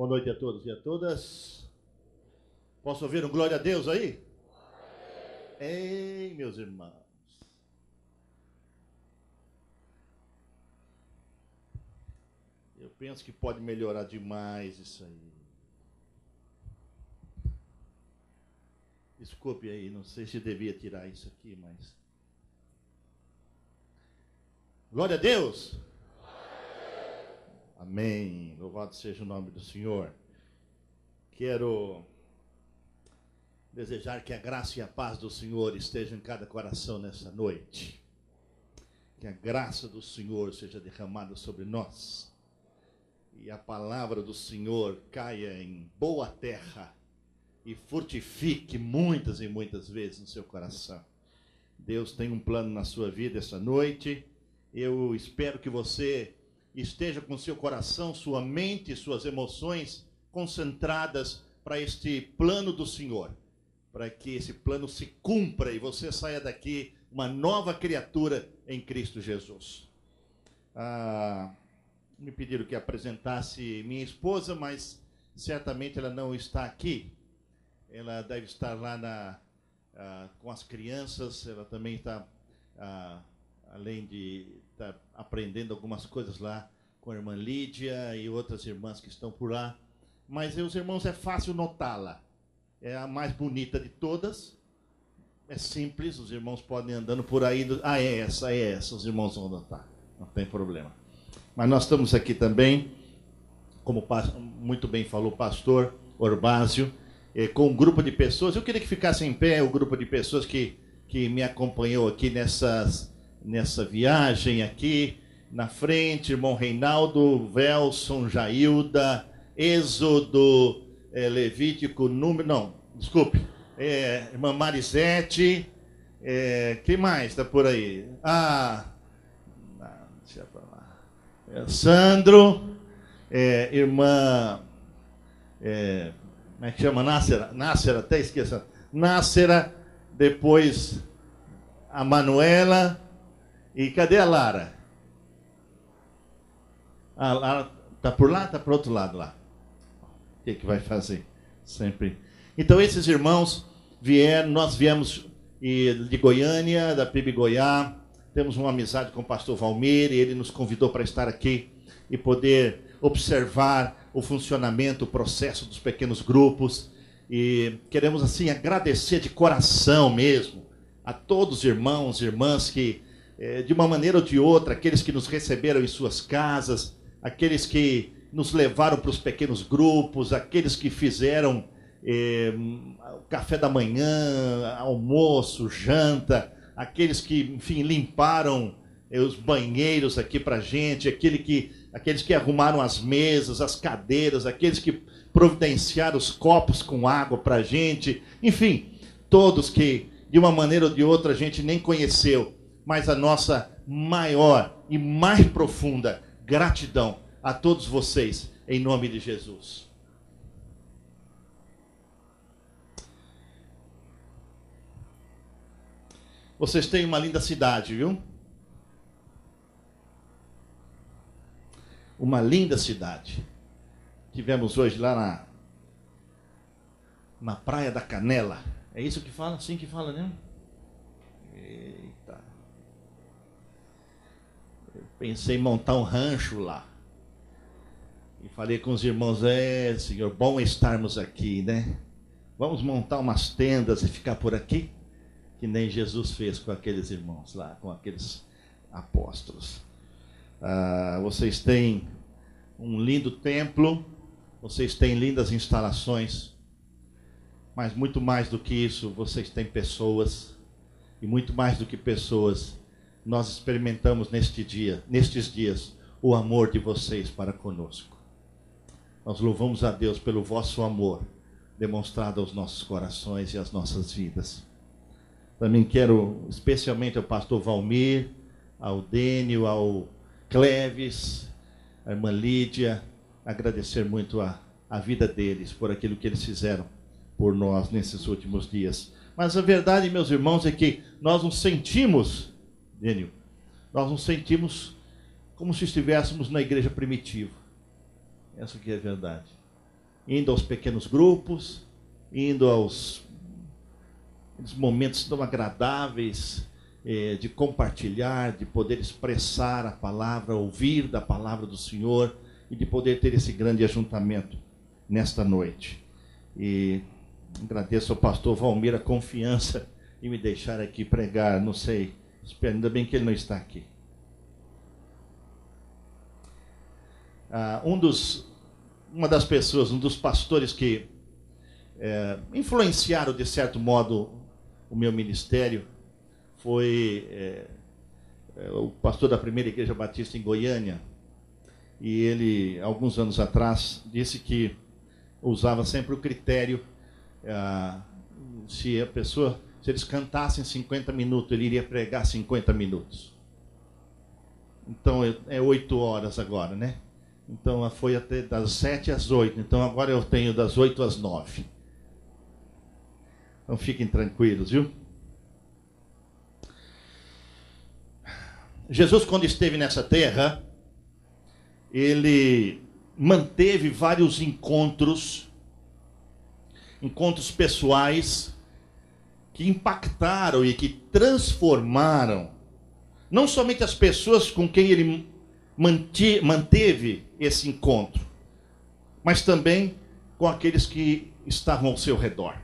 Boa noite a todos e a todas. Posso ouvir um glória a Deus aí? Ei, meus irmãos. Eu penso que pode melhorar demais isso aí. Desculpe aí, não sei se devia tirar isso aqui, mas... Glória a Deus! Amém. Louvado seja o nome do Senhor. Quero desejar que a graça e a paz do Senhor estejam em cada coração nessa noite. Que a graça do Senhor seja derramada sobre nós. E a palavra do Senhor caia em boa terra e frutifique muitas e muitas vezes no seu coração. Deus tem um plano na sua vida essa noite. Eu espero que você esteja com seu coração, sua mente, suas emoções concentradas para este plano do Senhor, para que esse plano se cumpra e você saia daqui uma nova criatura em Cristo Jesus. Me pediram que apresentasse minha esposa, mas certamente ela não está aqui. Ela deve estar lá com as crianças. Ela também está, além de estar aprendendo algumas coisas lá com a irmã Lídia e outras irmãs que estão por lá. Mas, os irmãos, é fácil notá-la. É a mais bonita de todas. É simples, os irmãos podem ir andando por aí. É essa, os irmãos vão notar. Não tem problema. Mas nós estamos aqui também, como muito bem falou o pastor Orbásio, com um grupo de pessoas. Eu queria que ficasse em pé o grupo de pessoas que me acompanhou aqui nessa viagem aqui. Na frente, irmão Reinaldo, Velson, Jailda, Êxodo, Levítico, irmã Marisete, quem mais está por aí? Deixa pra lá. Sandro, irmã, como é que chama? Nácera, até esqueça. Nácera, depois a Manuela, e cadê a Lara? A Lara está por lá, está para o outro lado lá. O que vai fazer? Sempre. Então, esses irmãos nós viemos de Goiânia, da PIB Goiás, temos uma amizade com o pastor Valmir, e ele nos convidou para estar aqui e poder observar o funcionamento, o processo dos pequenos grupos. E queremos, assim, agradecer de coração mesmo a todos os irmãos e irmãs que, de uma maneira ou de outra, aqueles que nos receberam em suas casas, aqueles que nos levaram para os pequenos grupos, aqueles que fizeram café da manhã, almoço, janta, aqueles que, enfim, limparam os banheiros aqui para a gente, aqueles que arrumaram as mesas, as cadeiras, aqueles que providenciaram os copos com água para a gente, enfim, todos que, de uma maneira ou de outra, a gente nem conheceu, mas a nossa maior e mais profunda gratidão a todos vocês, em nome de Jesus. Vocês têm uma linda cidade, viu? Uma linda cidade. Tivemos hoje lá na Praia da Canela. É isso que fala? Assim que fala, né? Eita. Eu pensei em montar um rancho lá. E falei com os irmãos, Senhor, bom estarmos aqui, né? Vamos montar umas tendas e ficar por aqui? Que nem Jesus fez com aqueles irmãos lá, com aqueles apóstolos. Vocês têm um lindo templo, vocês têm lindas instalações, mas muito mais do que isso, vocês têm pessoas, e muito mais do que pessoas, nós experimentamos nestes dias, o amor de vocês para conosco. Nós louvamos a Deus pelo vosso amor, demonstrado aos nossos corações e às nossas vidas. Também quero, especialmente ao pastor Valmir, ao Dênio, ao Cleves, a irmã Lídia, agradecer muito a vida deles, por aquilo que eles fizeram por nós nesses últimos dias. Mas a verdade, meus irmãos, é que nós nos sentimos, Dênio, nós nos sentimos como se estivéssemos na igreja primitiva. Essa que é a verdade. indo aos pequenos grupos, indo aos momentos tão agradáveis de compartilhar, de poder expressar a palavra, ouvir da palavra do Senhor e de poder ter esse grande ajuntamento nesta noite. E agradeço ao pastor Valmir a confiança em me deixar aqui pregar, não sei, espero, ainda bem que ele não está aqui. Uma das pessoas, um dos pastores que influenciaram de certo modo o meu ministério foi o pastor da primeira igreja batista em Goiânia. E ele, alguns anos atrás, disse que usava sempre o critério, se eles cantassem 50 minutos, ele iria pregar 50 minutos. Então, é 8 horas agora, né? Então, foi até das 7 às 8. Então, agora eu tenho das 8 às 9. Então, fiquem tranquilos, viu? Jesus, quando esteve nessa terra, ele manteve vários encontros pessoais que impactaram e que transformaram não somente as pessoas com quem ele manteve esse encontro, mas também com aqueles que estavam ao seu redor.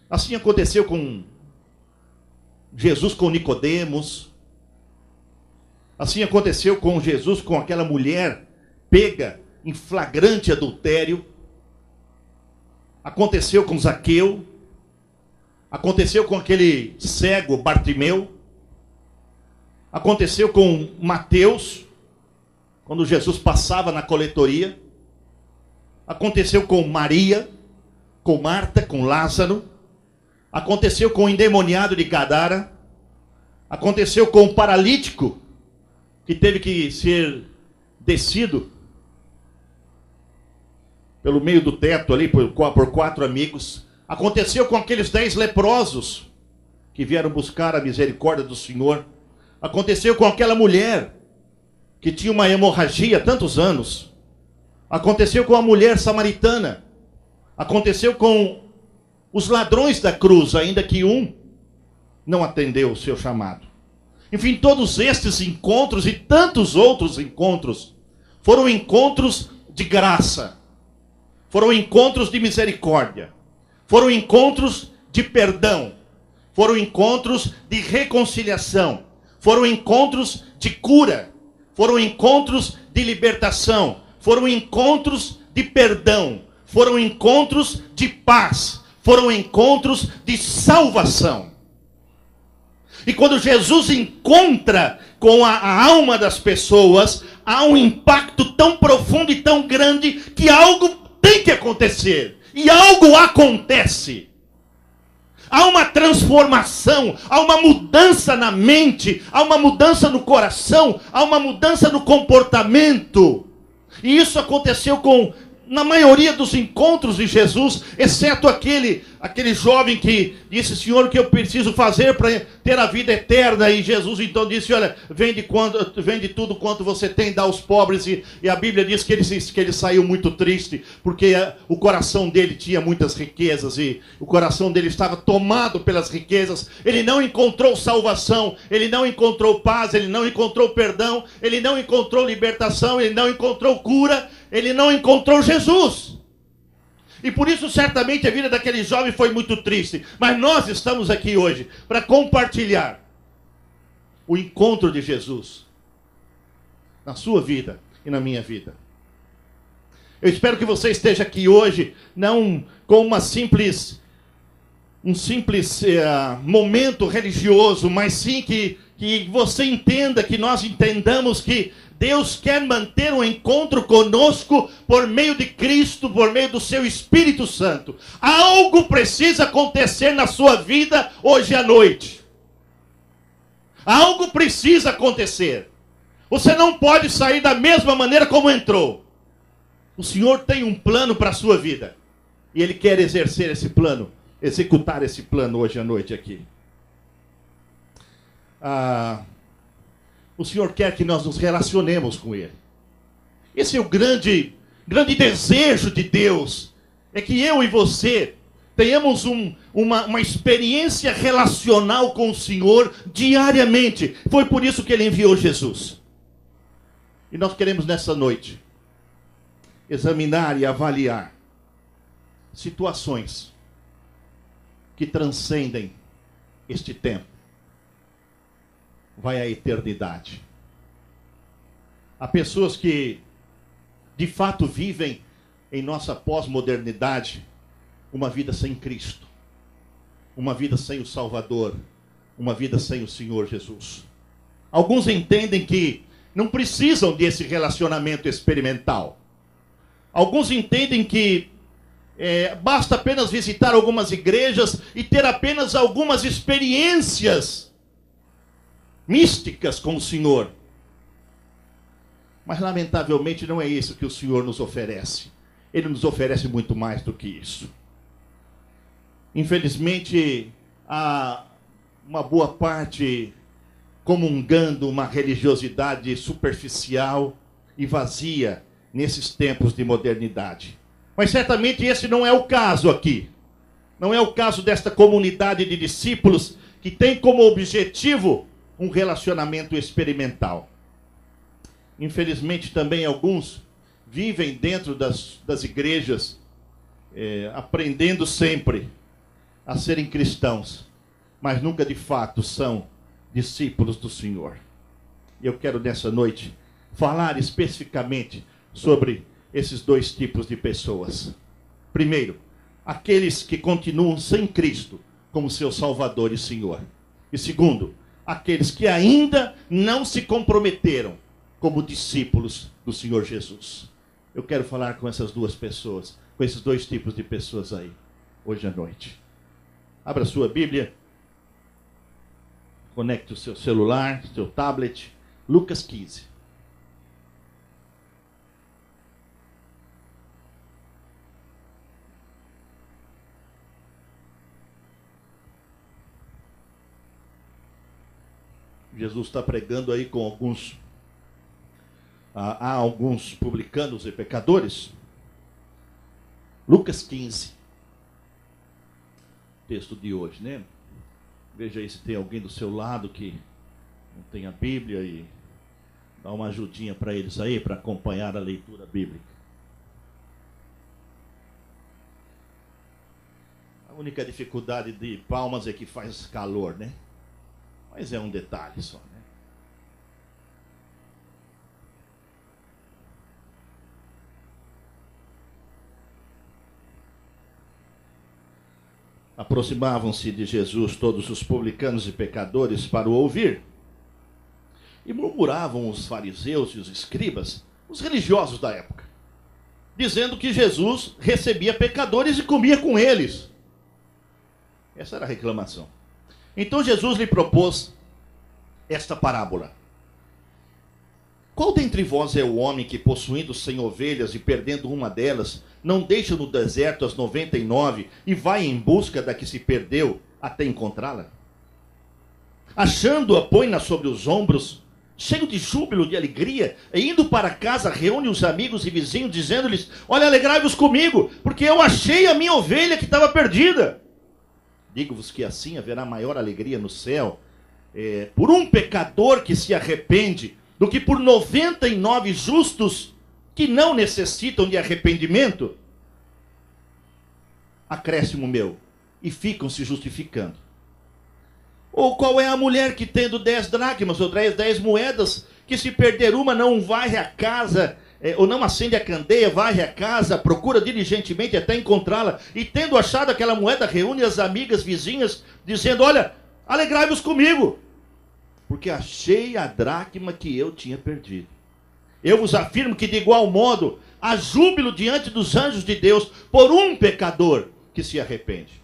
Assim aconteceu com Jesus com Nicodemos. Assim aconteceu com Jesus com aquela mulher pega em flagrante adultério. Aconteceu com Zaqueu. Aconteceu com aquele cego Bartimeu. Aconteceu com Mateus, quando Jesus passava na coletoria. Aconteceu com Maria, com Marta, com Lázaro. Aconteceu com o endemoniado de Gadara. Aconteceu com o paralítico, que teve que ser descido pelo meio do teto ali, por 4 amigos. Aconteceu com aqueles 10 leprosos, que vieram buscar a misericórdia do Senhor. Aconteceu com aquela mulher, que tinha uma hemorragia há tantos anos. Aconteceu com a mulher samaritana. Aconteceu com os ladrões da cruz, ainda que um não atendeu o seu chamado. Enfim, todos estes encontros e tantos outros encontros foram encontros de graça, foram encontros de misericórdia, foram encontros de perdão, foram encontros de reconciliação, foram encontros de cura, foram encontros de libertação, foram encontros de perdão, foram encontros de paz, foram encontros de salvação. E quando Jesus encontra com a alma das pessoas, há um impacto tão profundo e tão grande que algo tem que acontecer. E algo acontece. Há uma transformação, há uma mudança na mente, há uma mudança no coração, há uma mudança no comportamento. E isso aconteceu na maioria dos encontros de Jesus, exceto aquele jovem que disse: Senhor, o que eu preciso fazer para ter a vida eterna? E Jesus então disse: olha, vende tudo quanto você tem, dá aos pobres. E a Bíblia diz que ele saiu muito triste, porque o coração dele tinha muitas riquezas, e o coração dele estava tomado pelas riquezas. Ele não encontrou salvação, ele não encontrou paz, ele não encontrou perdão, ele não encontrou libertação, ele não encontrou cura, ele não encontrou Jesus. E por isso, certamente, a vida daquele jovem foi muito triste. Mas nós estamos aqui hoje para compartilhar o encontro de Jesus na sua vida e na minha vida. Eu espero que você esteja aqui hoje, não com um simples momento religioso, mas sim que você entenda, que nós entendamos que Deus quer manter um encontro conosco por meio de Cristo, por meio do seu Espírito Santo. Algo precisa acontecer na sua vida hoje à noite. Algo precisa acontecer. Você não pode sair da mesma maneira como entrou. O Senhor tem um plano para a sua vida. E Ele quer exercer esse plano, executar esse plano hoje à noite aqui. O Senhor quer que nós nos relacionemos com Ele. Esse é o grande grande desejo de Deus é que eu e você tenhamos uma experiência relacional com o Senhor diariamente. Foi por isso que Ele enviou Jesus. E nós queremos nessa noite examinar e avaliar situações que transcendem este tempo. Vai à eternidade. Há pessoas que de fato vivem em nossa pós-modernidade uma vida sem Cristo, uma vida sem o Salvador, uma vida sem o Senhor Jesus. Alguns entendem que não precisam desse relacionamento experimental. Alguns entendem que basta apenas visitar algumas igrejas e ter apenas algumas experiências místicas com o Senhor. Mas lamentavelmente não é isso que o Senhor nos oferece. Ele nos oferece muito mais do que isso. Infelizmente, há uma boa parte comungando uma religiosidade superficial e vazia nesses tempos de modernidade. Mas certamente esse não é o caso aqui. Não é o caso desta comunidade de discípulos que tem como objetivo um relacionamento experimental. Infelizmente também alguns vivem dentro das igrejas, aprendendo sempre a serem cristãos, mas nunca de fato são discípulos do Senhor. Eu quero nessa noite falar especificamente sobre esses dois tipos de pessoas. Primeiro, aqueles que continuam sem Cristo como seu Salvador e Senhor. E segundo, aqueles que ainda não se comprometeram como discípulos do Senhor Jesus. Eu quero falar com essas duas pessoas, com esses dois tipos de pessoas aí, hoje à noite. Abra sua Bíblia, conecte o seu celular, seu tablet, Lucas 15. Jesus está pregando aí com alguns... há alguns publicanos e pecadores. Lucas 15. Texto de hoje, né? Veja aí se tem alguém do seu lado que não tem a Bíblia e dá uma ajudinha para eles aí, para acompanhar a leitura bíblica. A única dificuldade de Palmas é que faz calor, né? Mas é um detalhe só, né? Aproximavam-se de Jesus todos os publicanos e pecadores para o ouvir. E murmuravam os fariseus e os escribas, os religiosos da época, dizendo que Jesus recebia pecadores e comia com eles. Essa era a reclamação. Então Jesus lhe propôs esta parábola. Qual dentre vós é o homem que, possuindo 100 ovelhas e perdendo uma delas, não deixa no deserto as 99 e vai em busca da que se perdeu até encontrá-la? Achando-a, põe-na sobre os ombros, cheio de júbilo, de alegria, e indo para casa, reúne os amigos e vizinhos, dizendo-lhes: olha, alegrai-vos comigo, porque eu achei a minha ovelha que estava perdida. Digo-vos que assim haverá maior alegria no céu por um pecador que se arrepende, do que por 99 justos que não necessitam de arrependimento. Acréscimo meu, e ficam se justificando. Ou qual é a mulher que, tendo 10 dracmas ou 10 moedas, que se perder uma não varre a casa, ou não acende a candeia, varre a casa, procura diligentemente até encontrá-la, e tendo achado aquela moeda, reúne as amigas vizinhas, dizendo: olha, alegrai-vos comigo, porque achei a dracma que eu tinha perdido. Eu vos afirmo que de igual modo há júbilo diante dos anjos de Deus por um pecador que se arrepende.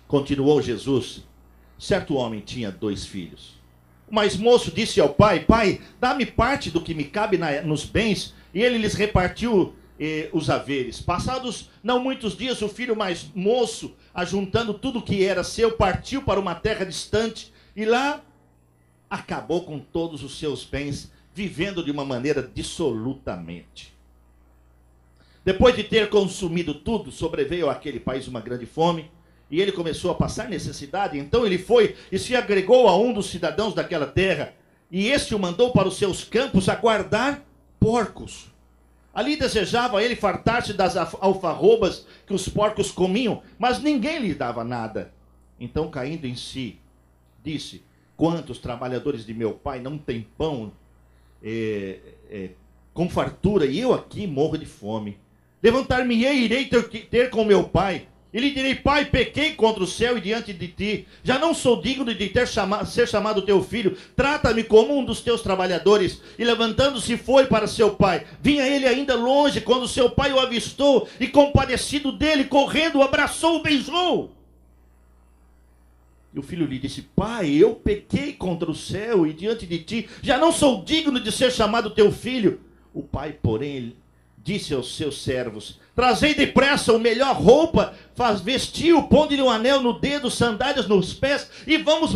Continuou Jesus: certo homem tinha 2 filhos. O mais moço disse ao pai: pai, dá-me parte do que me cabe nos bens. E ele lhes repartiu os haveres. Passados não muitos dias, o filho mais moço, ajuntando tudo que era seu, partiu para uma terra distante e lá acabou com todos os seus bens, vivendo de uma maneira dissolutamente. Depois de ter consumido tudo, sobreveio àquele país uma grande fome, e ele começou a passar necessidade. Então ele foi e se agregou a um dos cidadãos daquela terra, e este o mandou para os seus campos a guardar porcos. Ali desejava ele fartar-se das alfarrobas que os porcos comiam, mas ninguém lhe dava nada. Então, caindo em si, disse: quantos trabalhadores de meu pai não têm pão com fartura, e eu aqui morro de fome. Levantar-me-ei e irei ter com meu pai, e lhe direi: pai, pequei contra o céu e diante de ti, já não sou digno de ser chamado teu filho, trata-me como um dos teus trabalhadores. E levantando-se foi para seu pai. Vinha ele ainda longe, quando seu pai o avistou, e compadecido dele, correndo, o abraçou, o beijou. E o filho lhe disse: pai, eu pequei contra o céu e diante de ti, já não sou digno de ser chamado teu filho. O pai, porém, disse aos seus servos: trazei depressa o melhor roupa, vestiu, ponde-lhe um anel no dedo, sandálias nos pés, e vamos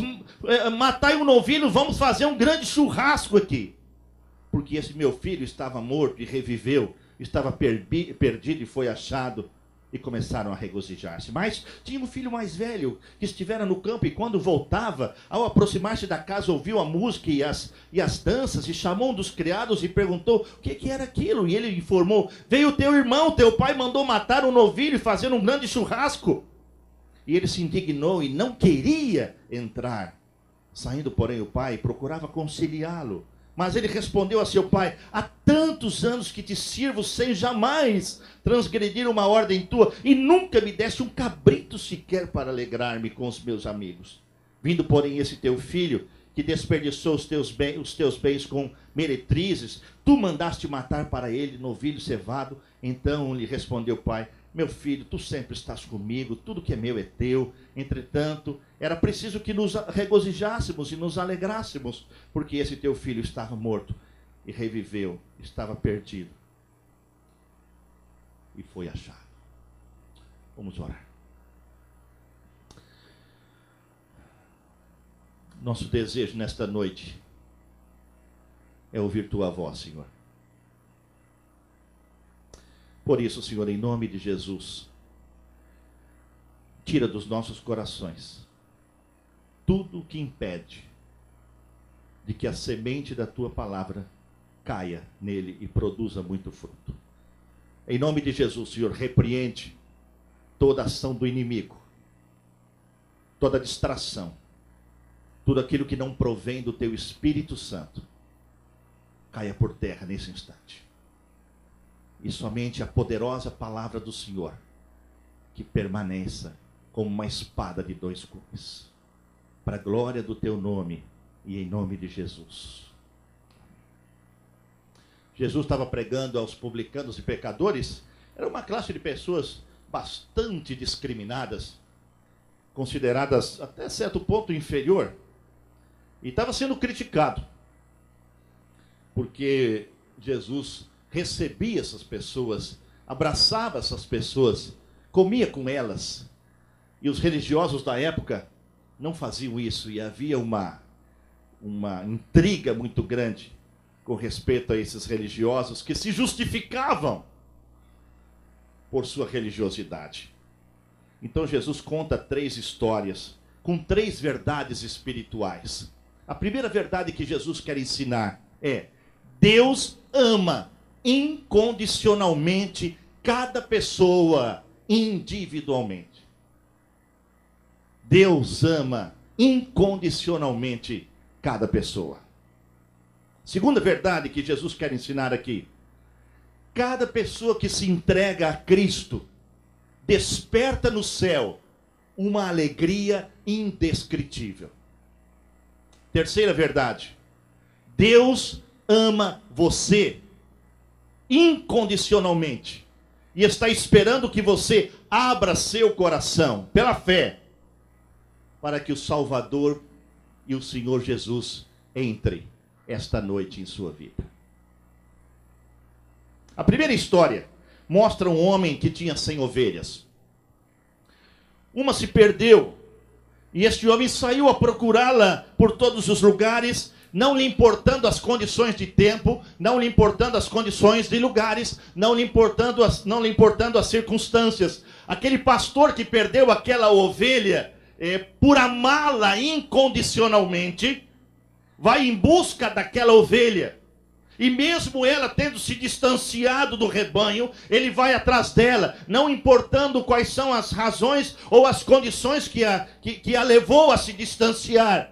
matar um novilho, vamos fazer um grande churrasco aqui. Porque esse meu filho estava morto e reviveu, estava perdido e foi achado. E começaram a regozijar-se. Mas tinha um filho mais velho, que estivera no campo, e quando voltava, ao aproximar-se da casa, ouviu a música e as danças, e chamou um dos criados e perguntou o que era aquilo. E ele informou: veio teu irmão, teu pai mandou matar um novilho e fazer um grande churrasco. E ele se indignou e não queria entrar. Saindo, porém, o pai procurava conciliá-lo. Mas ele respondeu a seu pai: há tantos anos que te sirvo sem jamais transgredir uma ordem tua, e nunca me deste um cabrito sequer para alegrar-me com os meus amigos. Vindo, porém, esse teu filho, que desperdiçou os teus bens com meretrizes, tu mandaste matar para ele novilho cevado. Então lhe respondeu o pai: meu filho, tu sempre estás comigo, tudo que é meu é teu. Entretanto, era preciso que nos regozijássemos e nos alegrássemos, porque esse teu filho estava morto e reviveu, estava perdido e foi achado. Vamos orar. Nosso desejo nesta noite é ouvir tua voz, Senhor. Por isso, Senhor, em nome de Jesus, tira dos nossos corações tudo o que impede de que a semente da tua palavra caia nele e produza muito fruto. Em nome de Jesus, Senhor, repreende toda ação do inimigo, toda distração, tudo aquilo que não provém do teu Espírito Santo, caia por terra nesse instante. E somente a poderosa palavra do Senhor, que permaneça como uma espada de dois gumes, para a glória do teu nome e em nome de Jesus. Jesus estava pregando aos publicanos e pecadores. Era uma classe de pessoas bastante discriminadas, consideradas até certo ponto inferior, e estava sendo criticado, porque Jesus recebia essas pessoas, abraçava essas pessoas, comia com elas. E os religiosos da época não faziam isso, e havia uma intriga muito grande com respeito a esses religiosos que se justificavam por sua religiosidade. Então Jesus conta 3 histórias com 3 verdades espirituais. A primeira verdade que Jesus quer ensinar é: Deus ama incondicionalmente cada pessoa individualmente. Deus ama incondicionalmente cada pessoa. Segunda verdade que Jesus quer ensinar aqui: cada pessoa que se entrega a Cristo desperta no céu uma alegria indescritível. Terceira verdade: Deus ama você incondicionalmente e está esperando que você abra seu coração pela fé para que o Salvador e o Senhor Jesus entre esta noite em sua vida. A primeira história mostra um homem que tinha 100 ovelhas. Uma se perdeu, e este homem saiu a procurá-la por todos os lugares, não lhe importando as condições de tempo, não lhe importando as condições de lugares, não lhe importando as circunstâncias. Aquele pastor que perdeu aquela ovelha, por amá-la incondicionalmente, vai em busca daquela ovelha. E mesmo ela tendo se distanciado do rebanho, ele vai atrás dela, não importando quais são as razões ou as condições que a levou a se distanciar.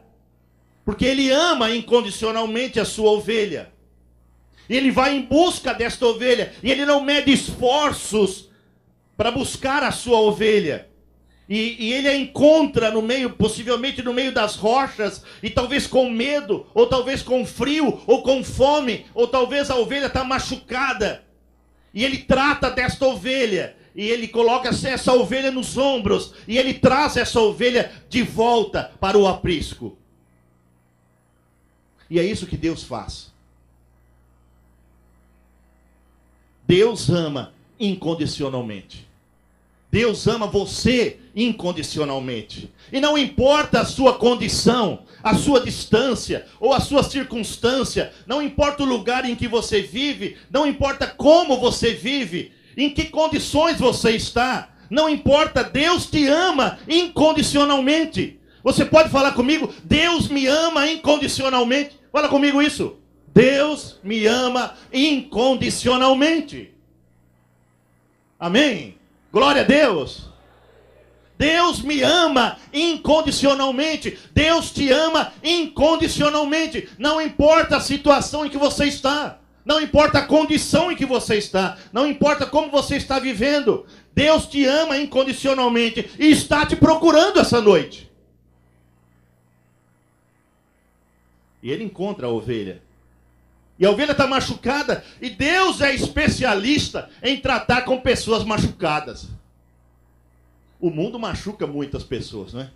Porque ele ama incondicionalmente a sua ovelha. E ele vai em busca desta ovelha, e ele não mede esforços para buscar a sua ovelha. E ele a encontra no meio, possivelmente no meio das rochas, e talvez com medo, ou talvez com frio, ou com fome, ou talvez a ovelha está machucada. E ele trata desta ovelha, e ele coloca essa ovelha nos ombros, e ele traz essa ovelha de volta para o aprisco. E é isso que Deus faz. Deus ama incondicionalmente. Deus ama você incondicionalmente. E não importa a sua condição, a sua distância ou a sua circunstância, não importa o lugar em que você vive, não importa como você vive, em que condições você está, não importa, Deus te ama incondicionalmente. Você pode falar comigo? Deus me ama incondicionalmente. Fala comigo isso. Deus me ama incondicionalmente. Amém? Glória a Deus. Deus me ama incondicionalmente. Deus te ama incondicionalmente. Não importa a situação em que você está. Não importa a condição em que você está. Não importa como você está vivendo. Deus te ama incondicionalmente e está te procurando essa noite. E ele encontra a ovelha. E a ovelha está machucada. E Deus é especialista em tratar com pessoas machucadas. O mundo machuca muitas pessoas, não é?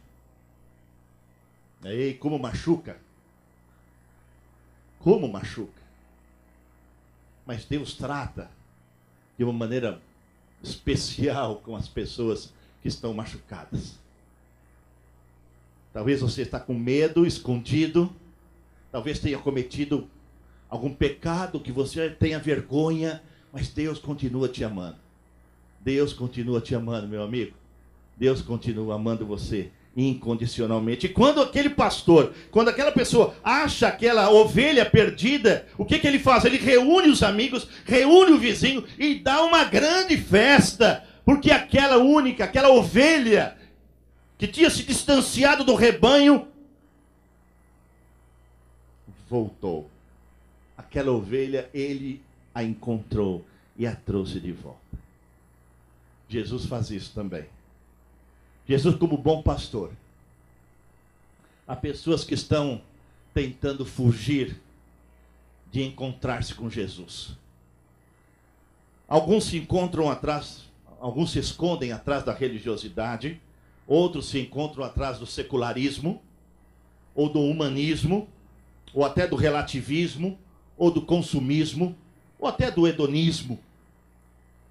Ei, como machuca? Como machuca? Mas Deus trata de uma maneira especial com as pessoas que estão machucadas. Talvez você está com medo, escondido. Talvez tenha cometido algum pecado que você tenha vergonha, mas Deus continua te amando. Deus continua te amando, meu amigo. Deus continua amando você incondicionalmente. E quando aquele pastor, quando aquela pessoa acha aquela ovelha perdida, o que ele faz? Ele reúne os amigos, reúne o vizinho e dá uma grande festa, porque aquela ovelha que tinha se distanciado do rebanho, voltou. Aquela ovelha, ele a encontrou e a trouxe de volta. Jesus faz isso também. Jesus, como bom pastor, há pessoas que estão tentando fugir de encontrar-se com Jesus. Alguns se encontram atrás, alguns se escondem atrás da religiosidade, outros se encontram atrás do secularismo, ou do humanismo, ou até do relativismo, ou do consumismo, ou até do hedonismo.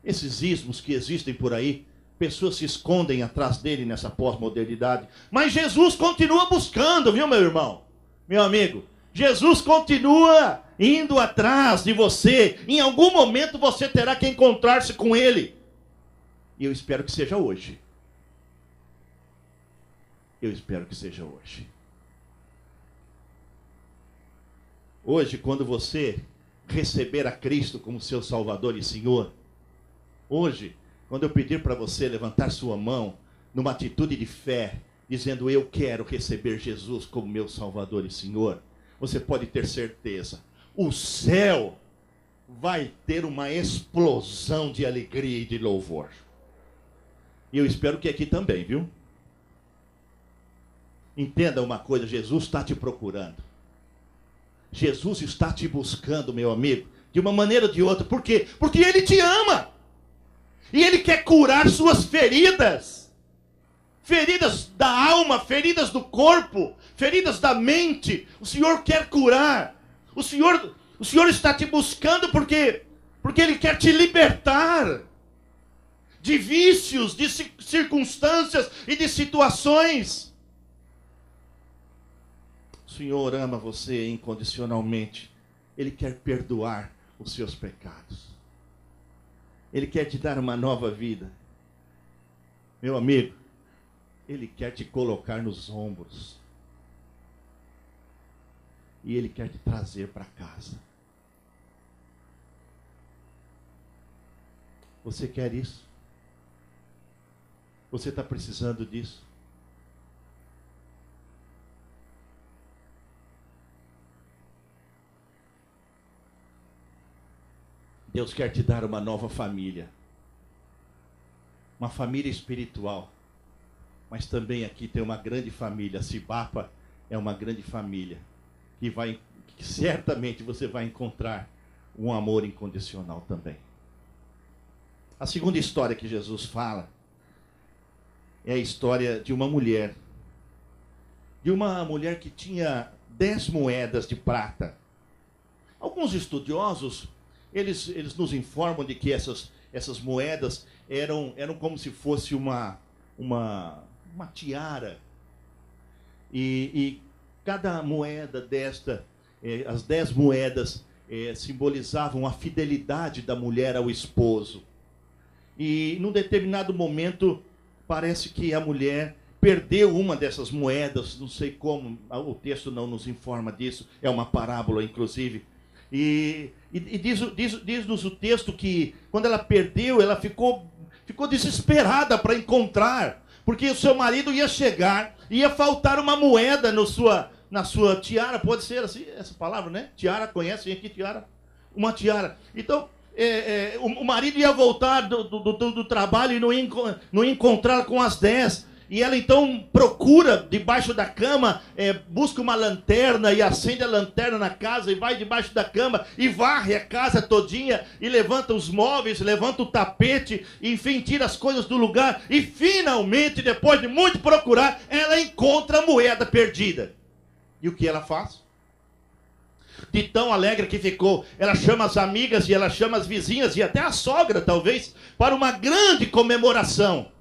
Esses ismos que existem por aí, pessoas se escondem atrás dele nessa pós-modernidade. Mas Jesus continua buscando, viu, meu irmão? Meu amigo, Jesus continua indo atrás de você. Em algum momento você terá que encontrar-se com ele. E eu espero que seja hoje. Eu espero que seja hoje. Hoje, quando você receber a Cristo como seu Salvador e Senhor, hoje, quando eu pedir para você levantar sua mão numa atitude de fé, dizendo eu quero receber Jesus como meu Salvador e Senhor, você pode ter certeza, o céu vai ter uma explosão de alegria e de louvor. E eu espero que aqui também, viu? Entenda uma coisa, Jesus está te procurando. Jesus está te buscando, meu amigo, de uma maneira ou de outra. Por quê? Porque Ele te ama. E Ele quer curar suas feridas. Feridas da alma, feridas do corpo, feridas da mente. O Senhor quer curar. O Senhor está te buscando porque Ele quer te libertar de vícios, de circunstâncias e de situações. O Senhor ama você incondicionalmente. Ele quer perdoar os seus pecados. Ele quer te dar uma nova vida. Meu amigo, Ele quer te colocar nos ombros. E Ele quer te trazer para casa. Você quer isso? Você está precisando disso? Deus quer te dar uma nova família. Uma família espiritual. Mas também aqui tem uma grande família. Cibapa é uma grande família. Que certamente você vai encontrar um amor incondicional também. A segunda história que Jesus fala é a história de uma mulher. De uma mulher que tinha 10 moedas de prata. Alguns estudiosos, eles nos informam de que essas moedas eram como se fosse uma tiara. E cada moeda desta, as 10 moedas simbolizavam a fidelidade da mulher ao esposo. E num determinado momento, parece que a mulher perdeu uma dessas moedas, não sei como, o texto não nos informa disso, é uma parábola, inclusive. E diz-nos o texto que, quando ela perdeu, ela ficou desesperada para encontrar, porque o seu marido ia chegar, ia faltar uma moeda na sua tiara, pode ser assim, essa palavra, né? Tiara, conhecem aqui tiara? Uma tiara. Então, o marido ia voltar do trabalho e não ia encontrar com as 10. E ela então procura debaixo da cama, busca uma lanterna e acende a lanterna na casa e vai debaixo da cama e varre a casa todinha e levanta os móveis, levanta o tapete, enfim, tira as coisas do lugar e finalmente, depois de muito procurar, ela encontra a moeda perdida. E o que ela faz? De tão alegre que ficou, ela chama as amigas e ela chama as vizinhas e até a sogra, talvez, para uma grande comemoração.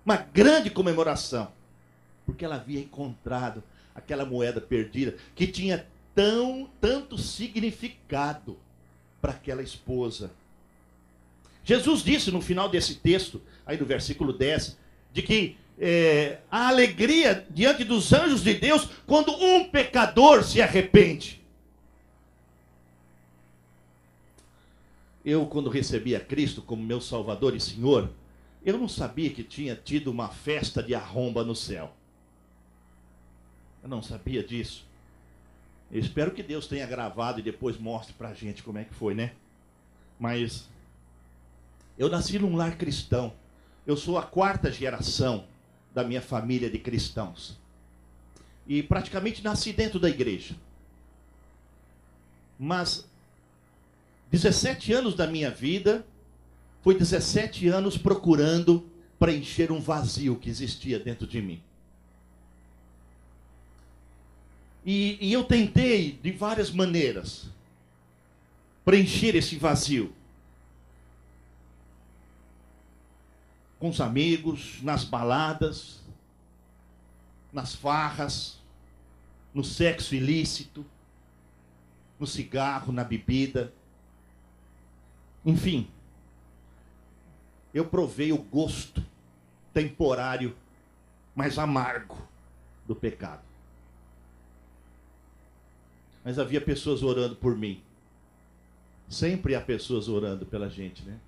Uma grande comemoração. Porque ela havia encontrado aquela moeda perdida que tinha tanto significado para aquela esposa. Jesus disse no final desse texto, aí no versículo 10, de que a alegria diante dos anjos de Deus quando um pecador se arrepende. Eu, quando recebi a Cristo como meu Salvador e Senhor, eu não sabia que tinha tido uma festa de arromba no céu. Eu não sabia disso. Eu espero que Deus tenha gravado e depois mostre pra gente como é que foi, né? Mas eu nasci num lar cristão. Eu sou a 4ª geração da minha família de cristãos. E praticamente nasci dentro da igreja. Mas 17 anos da minha vida foi 17 anos procurando preencher um vazio que existia dentro de mim. E eu tentei de várias maneiras preencher esse vazio. Com os amigos, nas baladas, nas farras, no sexo ilícito, no cigarro, na bebida. Enfim, eu provei o gosto temporário, mas amargo do pecado. Mas havia pessoas orando por mim. Sempre há pessoas orando pela gente, né?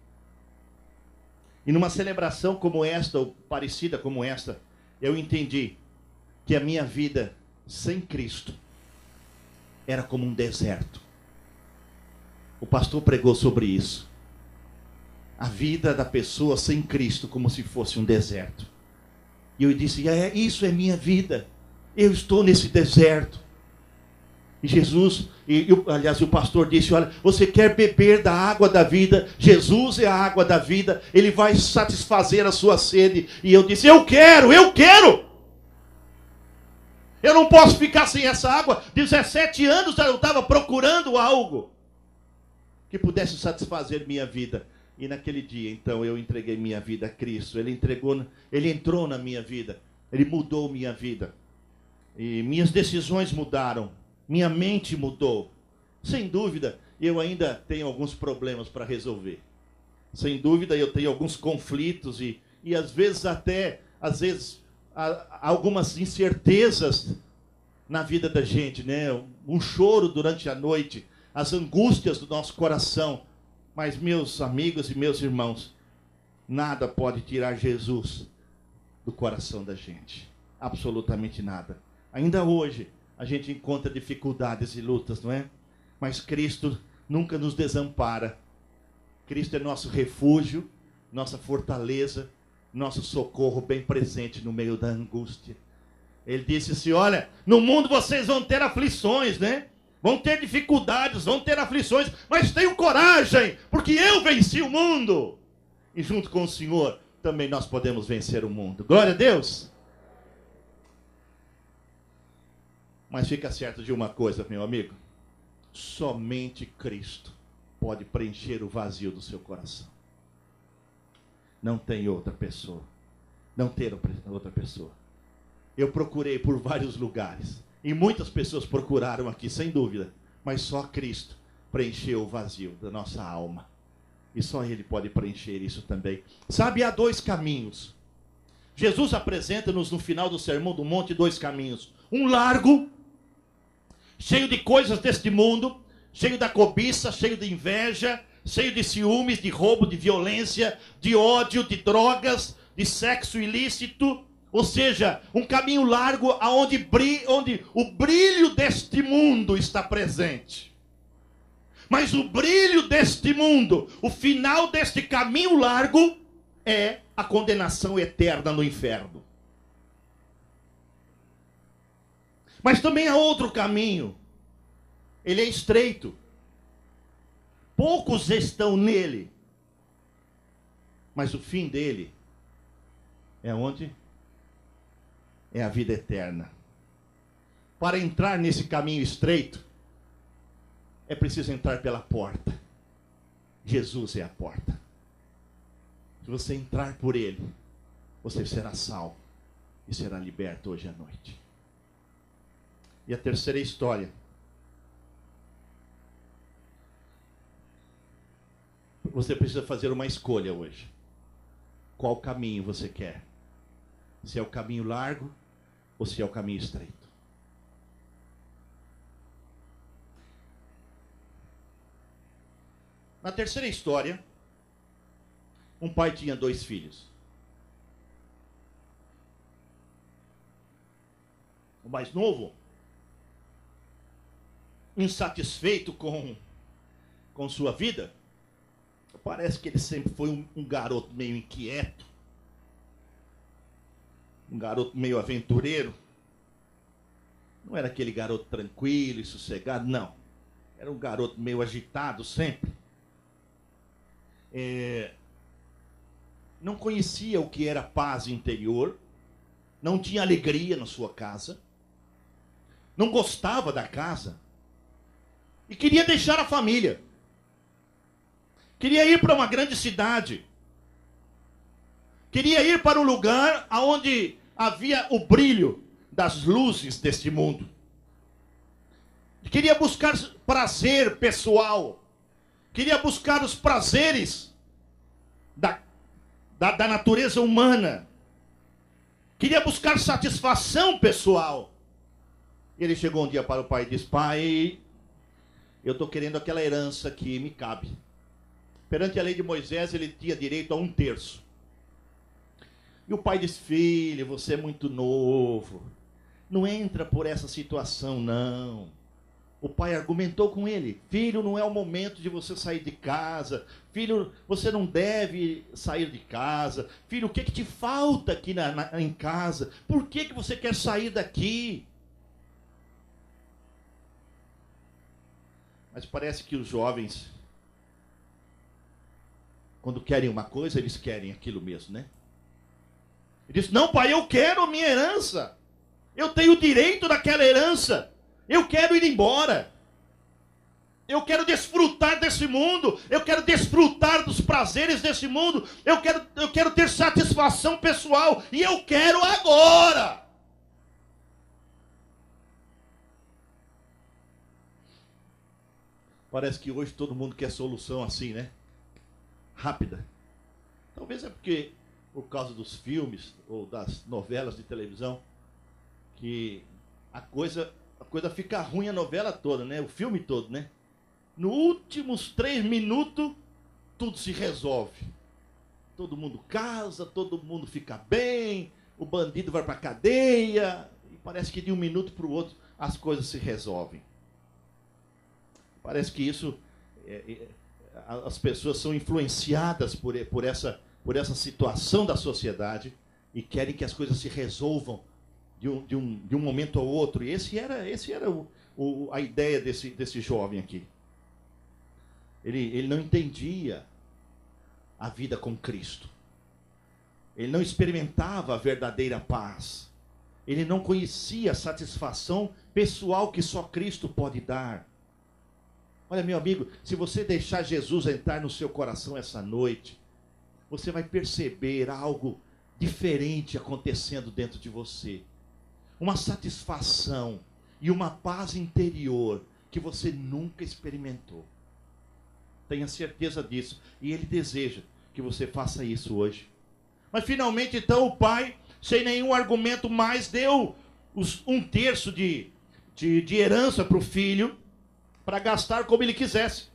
E numa celebração como esta, ou parecida como esta, eu entendi que a minha vida sem Cristo era como um deserto. O pastor pregou sobre isso. A vida da pessoa sem Cristo como se fosse um deserto. E eu disse, isso é minha vida. Eu estou nesse deserto. E Jesus, aliás, o pastor disse, olha, você quer beber da água da vida? Jesus é a água da vida. Ele vai satisfazer a sua sede. E eu disse, eu quero! Eu não posso ficar sem essa água. 17 anos eu estava procurando algo que pudesse satisfazer minha vida. E naquele dia, então, eu entreguei minha vida a Cristo. Ele entrou na minha vida. Ele mudou minha vida. E minhas decisões mudaram. Minha mente mudou. Sem dúvida, eu ainda tenho alguns problemas para resolver. Sem dúvida, eu tenho alguns conflitos e às vezes algumas incertezas na vida da gente, né? Um choro durante a noite, as angústias do nosso coração. Mas, meus amigos e meus irmãos, nada pode tirar Jesus do coração da gente. Absolutamente nada. Ainda hoje, a gente encontra dificuldades e lutas, não é? Mas Cristo nunca nos desampara. Cristo é nosso refúgio, nossa fortaleza, nosso socorro bem presente no meio da angústia. Ele disse assim, olha, no mundo vocês vão ter aflições, né? Vão ter dificuldades, vão ter aflições, mas tenham coragem, porque eu venci o mundo. E junto com o Senhor, também nós podemos vencer o mundo. Glória a Deus. Mas fica certo de uma coisa, meu amigo. Somente Cristo pode preencher o vazio do seu coração. Não tem outra pessoa. Não tem outra pessoa. Eu procurei por vários lugares. E muitas pessoas procuraram aqui, sem dúvida. Mas só Cristo preencheu o vazio da nossa alma. E só Ele pode preencher isso também. Sabe, há dois caminhos. Jesus apresenta-nos no final do Sermão do Monte 2 caminhos. Um largo, cheio de coisas deste mundo, cheio da cobiça, cheio de inveja, cheio de ciúmes, de roubo, de violência, de ódio, de drogas, de sexo ilícito. Ou seja, um caminho largo onde o brilho deste mundo está presente. Mas o brilho deste mundo, o final deste caminho largo, é a condenação eterna no inferno. Mas também há outro caminho. Ele é estreito. Poucos estão nele. Mas o fim dele é onde? É a vida eterna. Para entrar nesse caminho estreito, é preciso entrar pela porta. Jesus é a porta. Se você entrar por ele, você será salvo e será liberto hoje à noite. E a terceira história. Você precisa fazer uma escolha hoje. Qual caminho você quer? Se é o caminho largo ou se é o caminho estreito? Na terceira história, um pai tinha 2 filhos. O mais novo, insatisfeito com sua vida, parece que ele sempre foi um garoto meio inquieto, um garoto meio aventureiro. Não era aquele garoto tranquilo e sossegado, não. Era um garoto meio agitado sempre. Não conhecia o que era paz interior, não tinha alegria na sua casa, não gostava da casa e queria deixar a família. Queria ir para uma grande cidade. Queria ir para um lugar onde havia o brilho das luzes deste mundo. Queria buscar prazer pessoal. Queria buscar os prazeres da natureza humana. Queria buscar satisfação pessoal. Ele chegou um dia para o pai e disse: pai, eu estou querendo aquela herança que me cabe. Perante a lei de Moisés, ele tinha direito a 1/3. E o pai disse: filho, você é muito novo. Não entra por essa situação, não. O pai argumentou com ele: filho, não é o momento de você sair de casa. Filho, você não deve sair de casa. Filho, o que te falta aqui em casa? Por que você quer sair daqui? Mas parece que os jovens, quando querem uma coisa, eles querem aquilo mesmo, né? Ele disse: não, pai, eu quero a minha herança. Eu tenho o direito daquela herança. Eu quero ir embora. Eu quero desfrutar desse mundo. Eu quero desfrutar dos prazeres desse mundo. Eu quero ter satisfação pessoal. E eu quero agora. Parece que hoje todo mundo quer solução assim, né? Rápida. Talvez é porque, por causa dos filmes ou das novelas de televisão, que a coisa fica ruim a novela toda, né? O filme todo, né? Nos últimos 3 minutos, tudo se resolve. Todo mundo casa, todo mundo fica bem, o bandido vai para a cadeia, e parece que de um minuto para o outro as coisas se resolvem. Parece que isso, as pessoas são influenciadas por essa situação da sociedade e querem que as coisas se resolvam de um momento ao outro. E esse era a ideia desse jovem aqui. Ele não entendia a vida com Cristo. Ele não experimentava a verdadeira paz. Ele não conhecia a satisfação pessoal que só Cristo pode dar. Olha, meu amigo, se você deixar Jesus entrar no seu coração essa noite, você vai perceber algo diferente acontecendo dentro de você. Uma satisfação e uma paz interior que você nunca experimentou. Tenha certeza disso. E Ele deseja que você faça isso hoje. Mas finalmente, então, o pai, sem nenhum argumento mais, deu 1/3 de herança para o filho, para gastar como ele quisesse.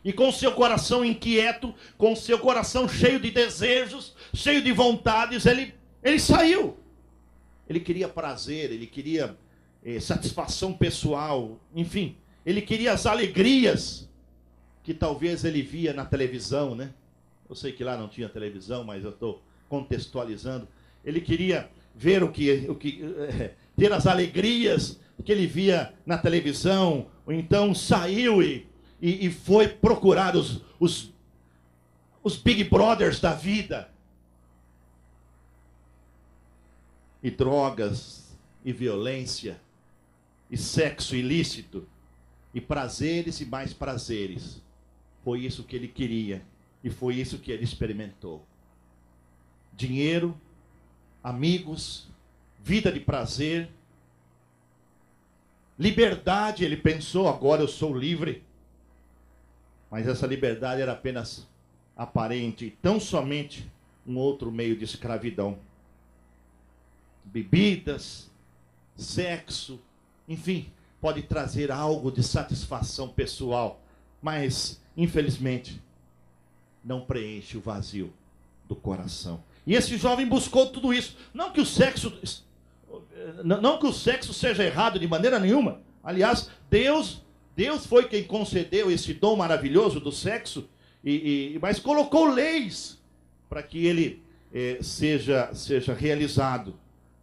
E com seu coração inquieto, com seu coração cheio de desejos, cheio de vontades, ele saiu. Ele queria prazer, ele queria satisfação pessoal, enfim, ele queria as alegrias que talvez ele via na televisão, né? Eu sei que lá não tinha televisão, mas eu estou contextualizando. Ele queria ver ter as alegrias que ele via na televisão, ou então saiu e foi procurar os Big Brothers da vida. E drogas, e violência, e sexo ilícito, e prazeres e mais prazeres. Foi isso que ele queria, e foi isso que ele experimentou. Dinheiro, amigos, vida de prazer, liberdade. Ele pensou, agora eu sou livre. Mas essa liberdade era apenas aparente, e tão somente um outro meio de escravidão. Bebidas, sexo, enfim, pode trazer algo de satisfação pessoal, mas, infelizmente, não preenche o vazio do coração. E esse jovem buscou tudo isso. Não que o sexo seja errado de maneira nenhuma. Aliás, Deus foi quem concedeu esse dom maravilhoso do sexo, mas colocou leis para que ele seja realizado,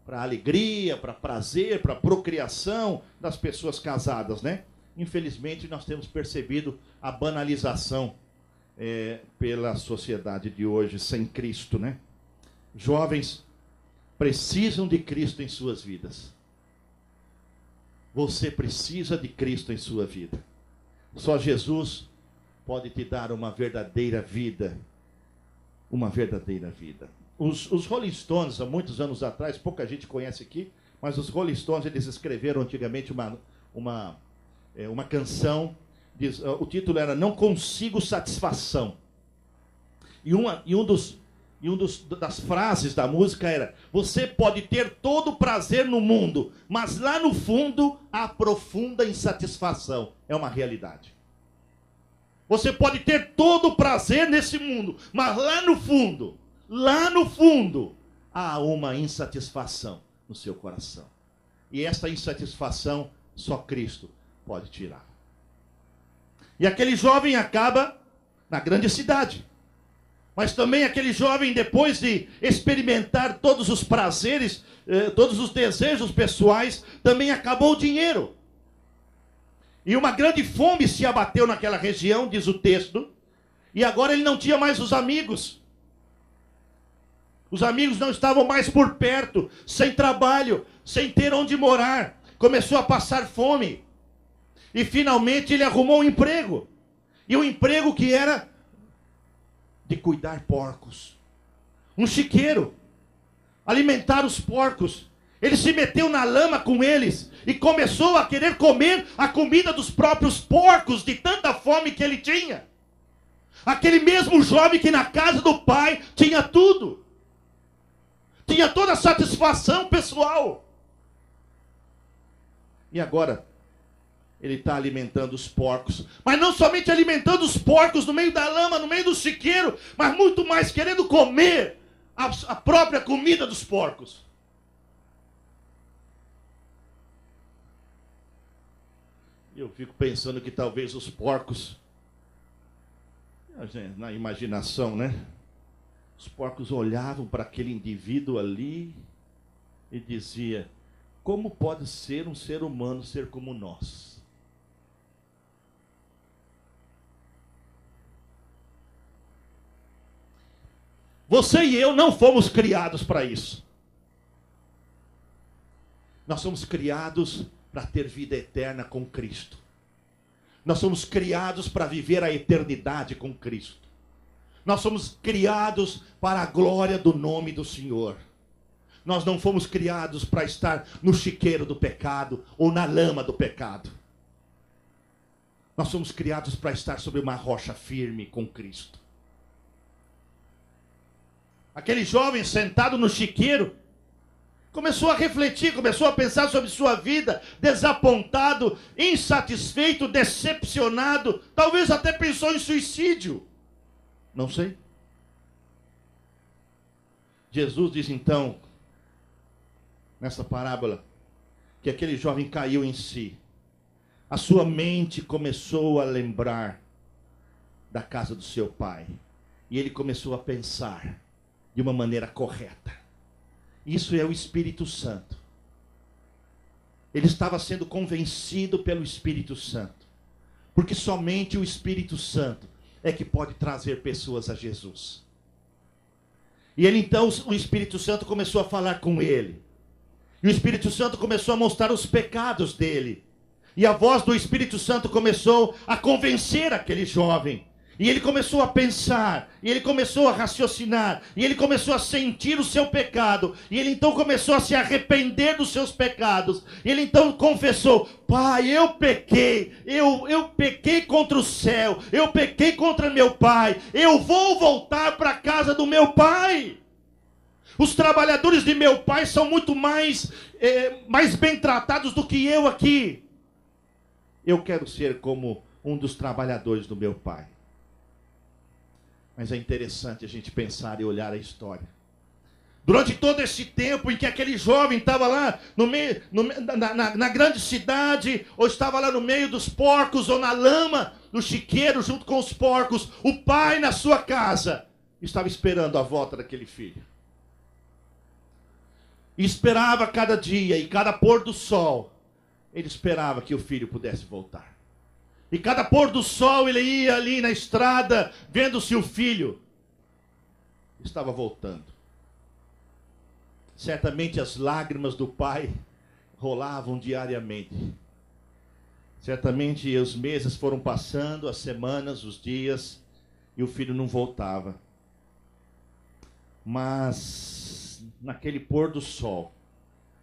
para alegria, para prazer, para procriação das pessoas casadas, né? Infelizmente, nós temos percebido a banalização pela sociedade de hoje sem Cristo, né? Jovens precisam de Cristo em suas vidas. Você precisa de Cristo em sua vida. Só Jesus pode te dar uma verdadeira vida. Uma verdadeira vida. Os Rolling Stones, há muitos anos atrás, pouca gente conhece aqui, mas os Rolling Stones, eles escreveram antigamente uma canção, o título era Não Consigo Satisfação. E das frases da música era: você pode ter todo o prazer no mundo, mas lá no fundo há profunda insatisfação. É uma realidade. Você pode ter todo o prazer nesse mundo, mas lá no fundo, há uma insatisfação no seu coração. E essa insatisfação só Cristo pode tirar. E aquele jovem acaba na grande cidade. Mas também aquele jovem, depois de experimentar todos os prazeres, todos os desejos pessoais, também acabou o dinheiro. E uma grande fome se abateu naquela região, diz o texto, e agora ele não tinha mais os amigos. Os amigos não estavam mais por perto, sem trabalho, sem ter onde morar. Começou a passar fome. E finalmente ele arrumou um emprego. E um emprego que era de cuidar porcos. Um chiqueiro. Alimentar os porcos. Ele se meteu na lama com eles. e começou a querer comer a comida dos próprios porcos, de tanta fome que ele tinha. Aquele mesmo jovem que na casa do pai tinha tudo. Tinha toda a satisfação pessoal. E agora, ele está alimentando os porcos. Mas não somente alimentando os porcos no meio da lama, no meio do chiqueiro, mas muito mais querendo comer a própria comida dos porcos. Eu fico pensando que talvez os porcos, na imaginação, né? Os porcos olhavam para aquele indivíduo ali e dizia: como pode ser um ser humano ser como nós? Você e eu não fomos criados para isso. Nós somos criados para ter vida eterna com Cristo. Nós somos criados para viver a eternidade com Cristo. Nós somos criados para a glória do nome do Senhor. Nós não fomos criados para estar no chiqueiro do pecado ou na lama do pecado. Nós somos criados para estar sobre uma rocha firme com Cristo. Aquele jovem sentado no chiqueiro começou a refletir, começou a pensar sobre sua vida, desapontado, insatisfeito, decepcionado, talvez até pensou em suicídio. Não sei. Jesus diz então, nessa parábola, que aquele jovem caiu em si. A sua mente começou a lembrar da casa do seu pai. E ele começou a pensar de uma maneira correta. Isso é o Espírito Santo. Ele estava sendo convencido pelo Espírito Santo. Porque somente o Espírito Santo é que pode trazer pessoas a Jesus. E ele então, o Espírito Santo começou a falar com ele. E o Espírito Santo começou a mostrar os pecados dele. E a voz do Espírito Santo começou a convencer aquele jovem. E ele começou a pensar, e ele começou a raciocinar, e ele começou a sentir o seu pecado, e ele então começou a se arrepender dos seus pecados. E ele então confessou: pai, eu pequei, eu pequei contra o céu, eu pequei contra meu pai, eu vou voltar para a casa do meu pai. Os trabalhadores de meu pai são muito mais bem tratados do que eu aqui. Eu quero ser como um dos trabalhadores do meu pai. Mas é interessante a gente pensar e olhar a história. Durante todo esse tempo em que aquele jovem estava lá no meio, na grande cidade, ou estava lá no meio dos porcos, ou na lama, no chiqueiro, junto com os porcos, o pai na sua casa estava esperando a volta daquele filho. E esperava cada dia, e cada pôr do sol, ele esperava que o filho pudesse voltar. E cada pôr do sol ele ia ali na estrada, vendo se o filho estava voltando. Certamente as lágrimas do pai rolavam diariamente. Certamente os meses foram passando, as semanas, os dias, e o filho não voltava. Mas naquele pôr do sol,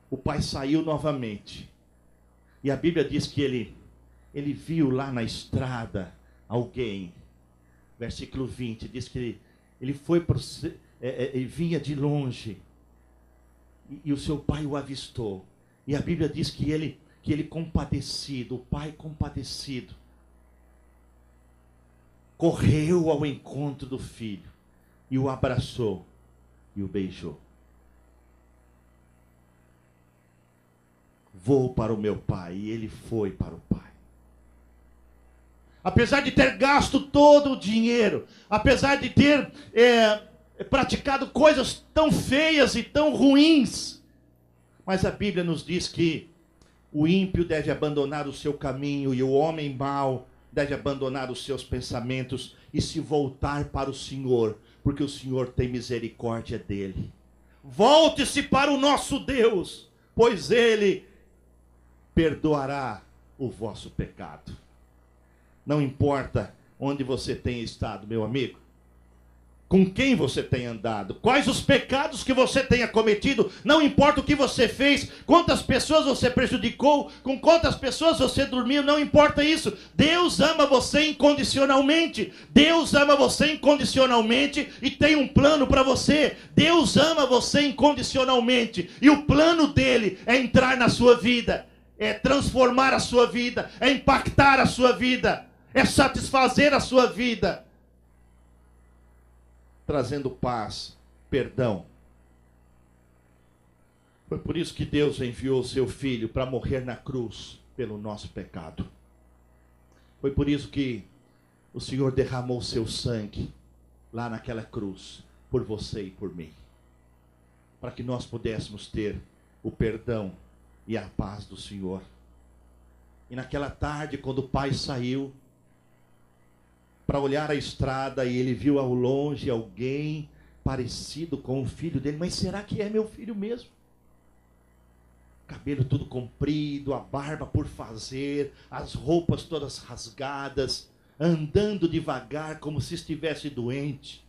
o pai saiu novamente. E a Bíblia diz que ele viu lá na estrada alguém. Versículo 20 diz que ele foi ele vinha de longe e o seu pai o avistou. E a Bíblia diz que ele compadecido, o pai compadecido, correu ao encontro do filho e o abraçou e o beijou. Vou para o meu pai. E ele foi para o pai. Apesar de ter gasto todo o dinheiro, apesar de ter praticado coisas tão feias e tão ruins, mas a Bíblia nos diz que o ímpio deve abandonar o seu caminho e o homem mau deve abandonar os seus pensamentos e se voltar para o Senhor, porque o Senhor tem misericórdia dele. Volte-se para o nosso Deus, pois Ele perdoará o vosso pecado. Não importa onde você tenha estado, meu amigo. com quem você tem andado, quais os pecados que você tenha cometido, não importa o que você fez, quantas pessoas você prejudicou, com quantas pessoas você dormiu, não importa isso. Deus ama você incondicionalmente. Deus ama você incondicionalmente e tem um plano para você. Deus ama você incondicionalmente e o plano dele é entrar na sua vida, é transformar a sua vida, é impactar a sua vida, é satisfazer a sua vida, trazendo paz, perdão. Foi por isso que Deus enviou o seu Filho para morrer na cruz pelo nosso pecado. Foi por isso que o Senhor derramou o seu sangue lá naquela cruz, por você e por mim, para que nós pudéssemos ter o perdão e a paz do Senhor. E naquela tarde, quando o pai saiu para olhar a estrada, e ele viu ao longe alguém parecido com o filho dele. Mas será que é meu filho mesmo? Cabelo tudo comprido, a barba por fazer, as roupas todas rasgadas, andando devagar como se estivesse doente.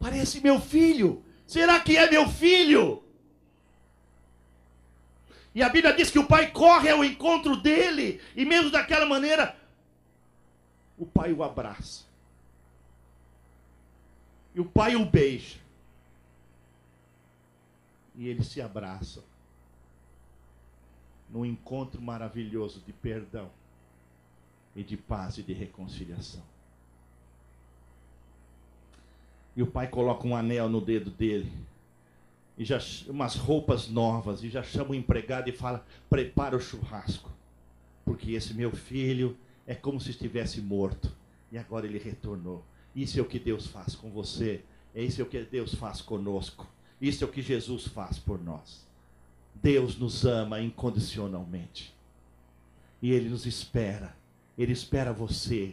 Parece meu filho. Será que é meu filho? E a Bíblia diz que o pai corre ao encontro dele, e mesmo daquela maneira, o pai o abraça. E o pai o beija. E eles se abraçam. Num encontro maravilhoso de perdão e de paz e de reconciliação. E o pai coloca um anel no dedo dele. E já umas roupas novas. E já chama o empregado e fala: prepara o churrasco. Porque esse meu filho é como se estivesse morto, e agora ele retornou. Isso é o que Deus faz com você, isso é o que Deus faz conosco, isso é o que Jesus faz por nós. Deus nos ama incondicionalmente, e Ele nos espera, Ele espera você,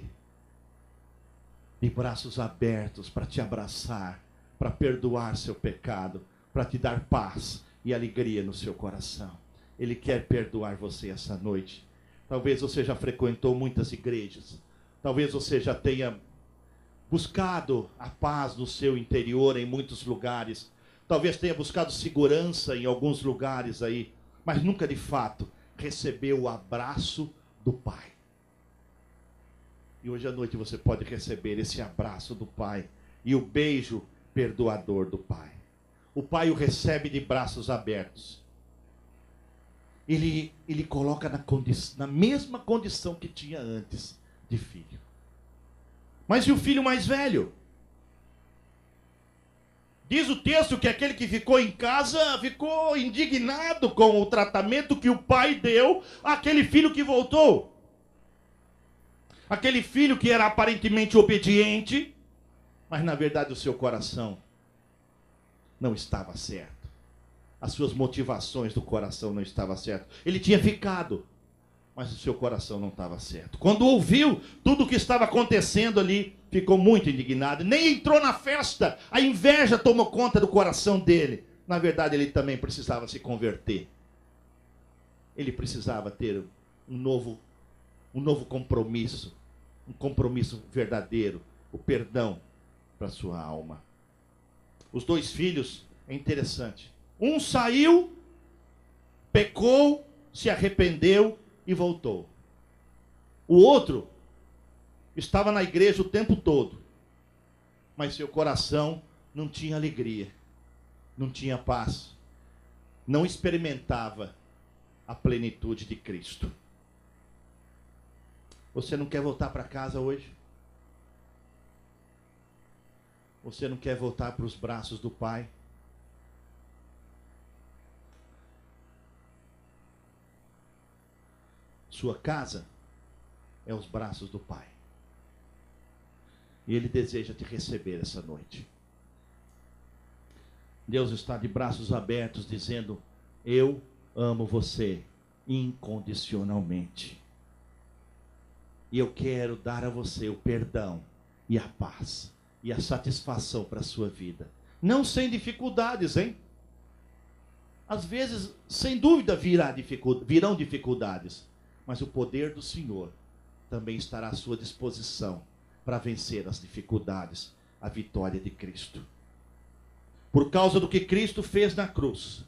de braços abertos, para te abraçar, para perdoar seu pecado, para te dar paz e alegria no seu coração. Ele quer perdoar você essa noite. Talvez você já frequentou muitas igrejas. Talvez você já tenha buscado a paz no seu interior em muitos lugares. Talvez tenha buscado segurança em alguns lugares aí. Mas nunca de fato recebeu o abraço do Pai. E hoje à noite você pode receber esse abraço do Pai e o beijo perdoador do Pai. O Pai o recebe de braços abertos. Ele coloca na mesma condição que tinha antes de filho. Mas e o filho mais velho? Diz o texto que aquele que ficou em casa ficou indignado com o tratamento que o pai deu àquele filho que voltou. Aquele filho que era aparentemente obediente, mas na verdade o seu coração não estava certo. As suas motivações do coração não estavam certas. Ele tinha ficado, mas o seu coração não estava certo. Quando ouviu tudo o que estava acontecendo ali, ficou muito indignado. Nem entrou na festa. A inveja tomou conta do coração dele. Na verdade, ele também precisava se converter. Ele precisava ter um novo compromisso. Um compromisso verdadeiro. O perdão para sua alma. Os dois filhos, é interessante. Um saiu, pecou, se arrependeu e voltou. O outro estava na igreja o tempo todo, mas seu coração não tinha alegria, não tinha paz, não experimentava a plenitude de Cristo. Você não quer voltar para casa hoje? Você não quer voltar para os braços do Pai? Sua casa é os braços do Pai. E Ele deseja te receber essa noite. Deus está de braços abertos dizendo: eu amo você incondicionalmente. E eu quero dar a você o perdão e a paz e a satisfação para a sua vida. Não sem dificuldades, hein? Às vezes, sem dúvida, virão dificuldades. Mas o poder do Senhor também estará à sua disposição para vencer as dificuldades, a vitória de Cristo. Por causa do que Cristo fez na cruz,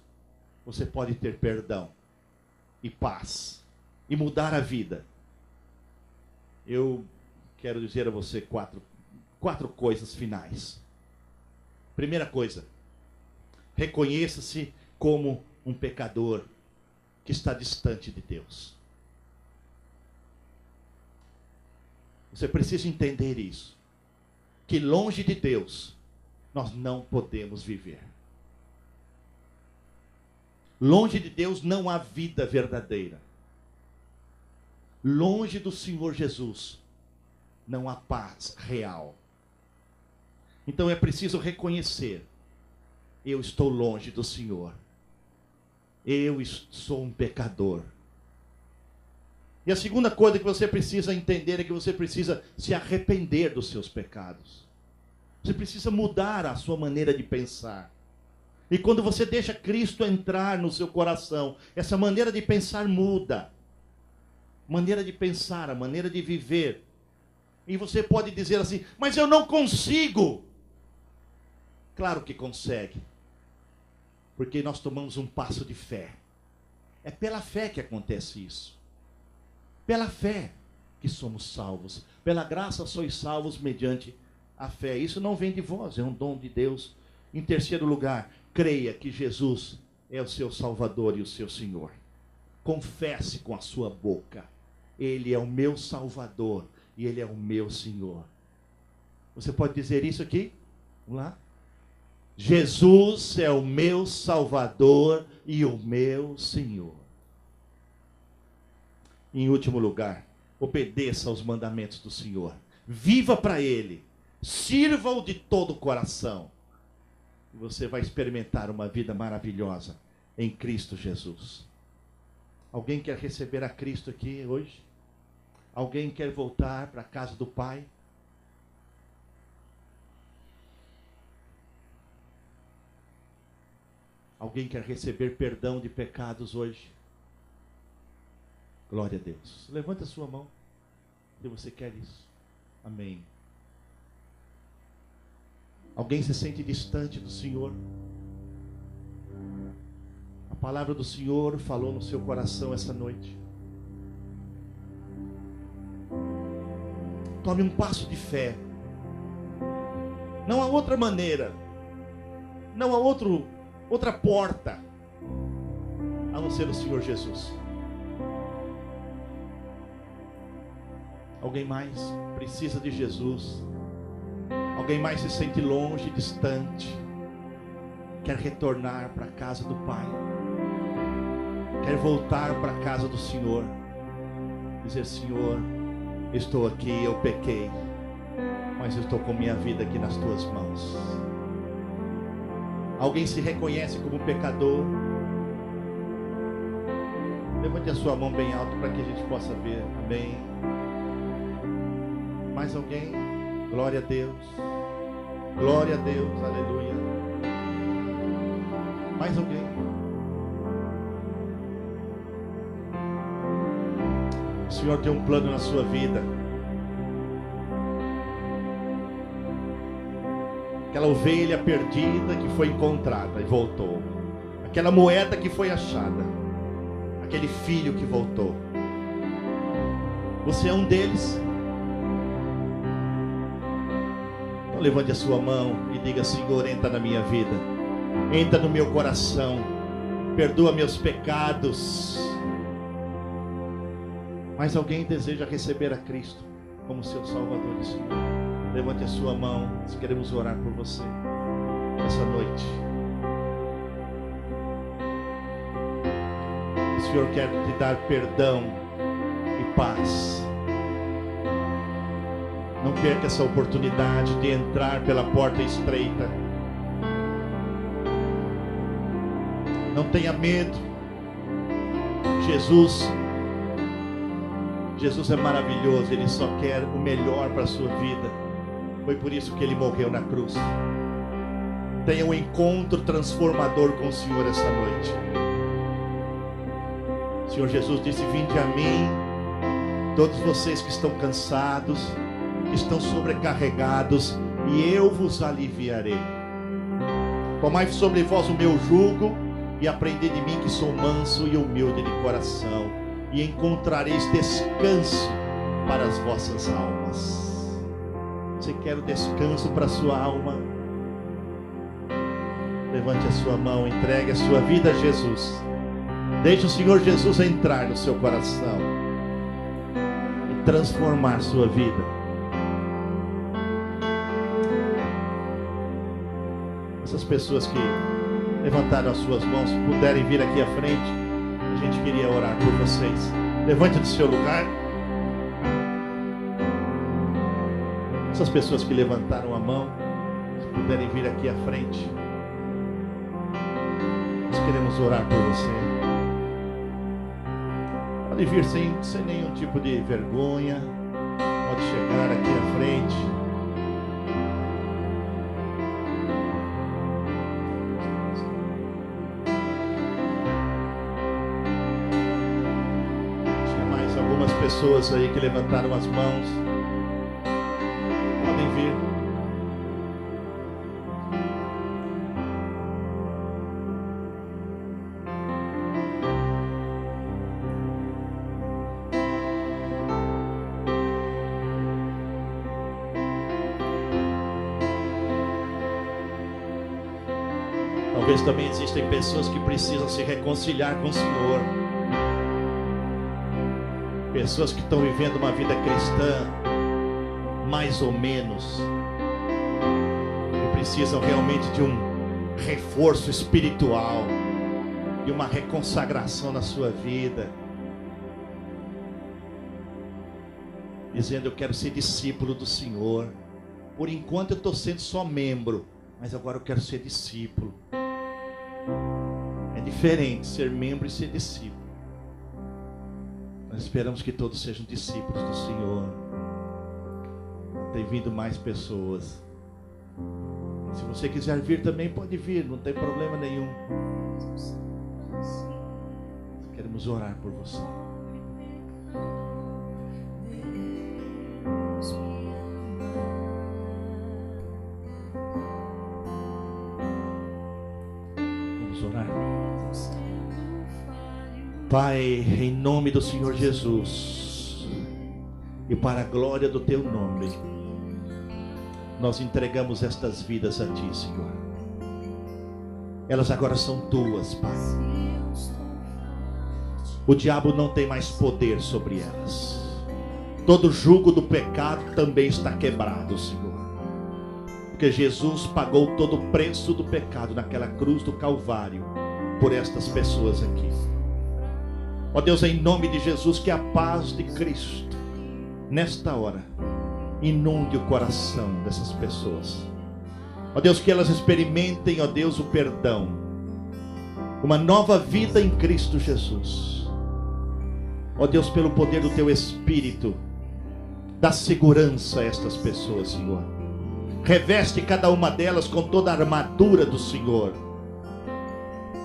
você pode ter perdão e paz e mudar a vida. Eu quero dizer a você quatro coisas finais. Primeira coisa, reconheça-se como um pecador que está distante de Deus. Você precisa entender isso, que longe de Deus nós não podemos viver. Longe de Deus não há vida verdadeira. Longe do Senhor Jesus não há paz real. Então é preciso reconhecer: eu estou longe do Senhor. Eu sou um pecador. E a segunda coisa que você precisa entender é que você precisa se arrepender dos seus pecados. Você precisa mudar a sua maneira de pensar. E quando você deixa Cristo entrar no seu coração, essa maneira de pensar muda. Maneira de pensar, a maneira de viver. E você pode dizer assim: mas eu não consigo. Claro que consegue. Porque nós tomamos um passo de fé. É pela fé que acontece isso. Pela fé que somos salvos. Pela graça sois salvos mediante a fé. Isso não vem de vós, é um dom de Deus. Em terceiro lugar, creia que Jesus é o seu Salvador e o seu Senhor. Confesse com a sua boca: Ele é o meu Salvador e Ele é o meu Senhor. Você pode dizer isso aqui? Vamos lá. Jesus é o meu Salvador e o meu Senhor. Em último lugar, obedeça aos mandamentos do Senhor. Viva para Ele. Sirva-o de todo o coração. E você vai experimentar uma vida maravilhosa em Cristo Jesus. Alguém quer receber a Cristo aqui hoje? Alguém quer voltar para a casa do Pai? Alguém quer receber perdão de pecados hoje? Glória a Deus. Levanta a sua mão se você quer isso. Amém. Alguém se sente distante do Senhor? A palavra do Senhor falou no seu coração essa noite. Tome um passo de fé. Não há outra maneira. Não há outra porta a não ser o Senhor Jesus. Alguém mais precisa de Jesus? Alguém mais se sente longe, distante? Quer retornar para a casa do Pai? Quer voltar para a casa do Senhor? Dizer: Senhor, estou aqui, eu pequei, mas eu estou com minha vida aqui nas tuas mãos. Alguém se reconhece como pecador? Levante a sua mão bem alto para que a gente possa ver. Amém. Mais alguém? Glória a Deus. Glória a Deus. Aleluia. Mais alguém? O Senhor tem um plano na sua vida. Aquela ovelha perdida que foi encontrada e voltou. Aquela moeda que foi achada. Aquele filho que voltou. Você é um deles? Então levante a sua mão e diga: Senhor, entra na minha vida. Entra no meu coração. Perdoa meus pecados. Mas alguém deseja receber a Cristo como seu Salvador e Senhor? Levante a sua mão. Nós queremos orar por você essa noite. O Senhor quer te dar perdão e paz. Não perca essa oportunidade de entrar pela porta estreita. Não tenha medo. Jesus é maravilhoso. Ele só quer o melhor para a sua vida. Foi por isso que Ele morreu na cruz. Tenha um encontro transformador com o Senhor essa noite. O Senhor Jesus disse: vinde a mim, todos vocês que estão cansados, que estão sobrecarregados, e eu vos aliviarei. Tomai sobre vós o meu jugo e aprendei de mim, que sou manso e humilde de coração, e encontrareis descanso para as vossas almas. Você quer o descanso para a sua alma? Levante a sua mão, entregue a sua vida a Jesus. Deixe o Senhor Jesus entrar no seu coração e transformar sua vida. Essas pessoas que levantaram as suas mãos, se puderem vir aqui à frente, a gente queria orar por vocês. Levante do seu lugar. Essas pessoas que levantaram a mão, se puderem vir aqui à frente, nós queremos orar por você. Pode vir sem nenhum tipo de vergonha. Pode chegar aqui à frente. Tinha mais algumas pessoas aí que levantaram as mãos. Podem vir. Talvez também existem pessoas que precisam se reconciliar com o Senhor. Pessoas que estão vivendo uma vida cristã mais ou menos, e precisam realmente de um reforço espiritual, de uma reconsagração na sua vida, dizendo: eu quero ser discípulo do Senhor. Por enquanto eu estou sendo só membro, mas agora eu quero ser discípulo. É diferente ser membro e ser discípulo. Nós esperamos que todos sejam discípulos do Senhor. Tem vindo mais pessoas. Se você quiser vir também, pode vir, não tem problema nenhum. Queremos orar por você. Pai, em nome do Senhor Jesus, e para a glória do Teu nome, nós entregamos estas vidas a Ti, Senhor. Elas agora são Tuas, Pai. O diabo não tem mais poder sobre elas. Todo jugo do pecado também está quebrado, Senhor, porque Jesus pagou todo o preço do pecado naquela cruz do Calvário por estas pessoas aqui. Ó Deus, em nome de Jesus, que a paz de Cristo nesta hora inunde o coração dessas pessoas. Ó Deus, que elas experimentem, ó Deus, o perdão, uma nova vida em Cristo Jesus. Ó Deus, pelo poder do Teu Espírito, dá segurança a estas pessoas, Senhor. Reveste cada uma delas com toda a armadura do Senhor,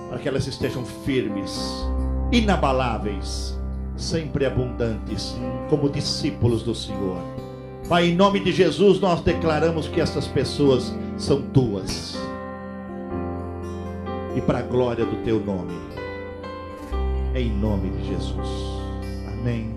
para que elas estejam firmes, inabaláveis, sempre abundantes, como discípulos do Senhor. Pai, em nome de Jesus, nós declaramos que essas pessoas são Tuas, e para a glória do Teu nome, em nome de Jesus. Amém.